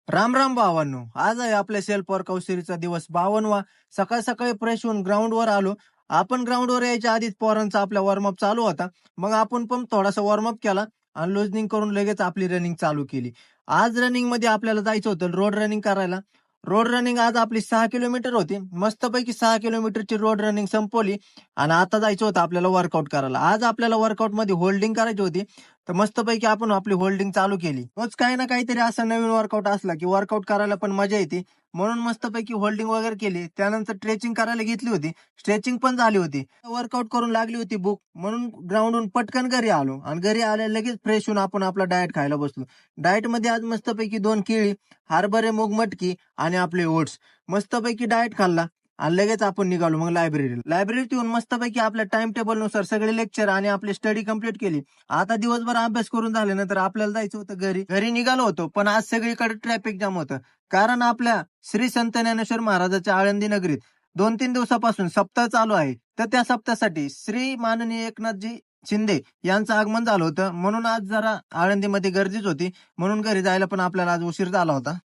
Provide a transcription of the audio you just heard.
राम राम भावांनो, आज आहे आपल्या सेल्फ वर्कआउट सिरीजचा दिवस 52वा. सकाळ सकाळी फ्रेश होऊन ग्राउंडवर आलो. आपण ग्राउंडवर यायच्या आधीच पोरांचा आपला वॉर्मअप चालू होता. मग आपण पण थोडासा वॉर्मअप केला आणि लुजनिंग करून लगेच आपली रनिंग चालू केली. आज रनिंग मध्ये आपल्याला जायचं होतं रोड रनिंग करायला. रोड रनिंग आज आपली 6 किलोमीटर होती. मस्तपैकी 6 किलोमीटरची रोड रनिंग संपवली आणि आता जायचं होतं आपल्याला वर्कआउट करायला. आज आपल्याला वर्कआउट मध्ये होल्डिंग करायची होती. तर मस्तपैकी आपण आपली होल्डिंग चालू केली. रोज काही ना काहीतरी असा नवीन वर्कआउट असला की वर्कआउट करायला पण मजा येते. म्हणून मस्तपैकी होल्डिंग वगैरे केली. त्यानंतर स्ट्रेचिंग करायला घेतली होती. स्ट्रेचिंग पण झाली होती. वर्कआउट करून लागली होती भूक, म्हणून ग्राउंडहून पटकन घरी आलो आणि घरी आल्या लगेच फ्रेश होऊन आपण आपला डाएट खायला बसलो. डाएट मध्ये आज मस्तपैकी 2 केळी, हरभरे, मूग, मटकी आणि आपले ओट्स मस्तपैकी डाएट खाल्ला. आणि लगेच आपण निघालो मग लायब्ररीत येऊन मस्तपैकी आपल्या टाइम टेबल नुसार सगळे लेक्चर आणि आपली स्टडी कंप्लीट केली. आता दिवसभर अभ्यास करून झाल्यानंतर आपल्याला जायचं होतं घरी. घरी निघालो होतो, पण आज सगळीकडे ट्रॅफिक जाम होतं. कारण आपल्या श्री संत ज्ञानेश्वर महाराजाच्या आळंदी नगरीत 2-3 दिवसापासून सप्ताह चालू आहे. तर त्या सप्ताहासाठी श्री माननीय एकनाथजी शिंदे यांचं आगमन झालं होतं. म्हणून आज जरा आळंदीमध्ये गर्दीच होती. म्हणून घरी जायला पण आपल्याला आज उशीर झाला होता.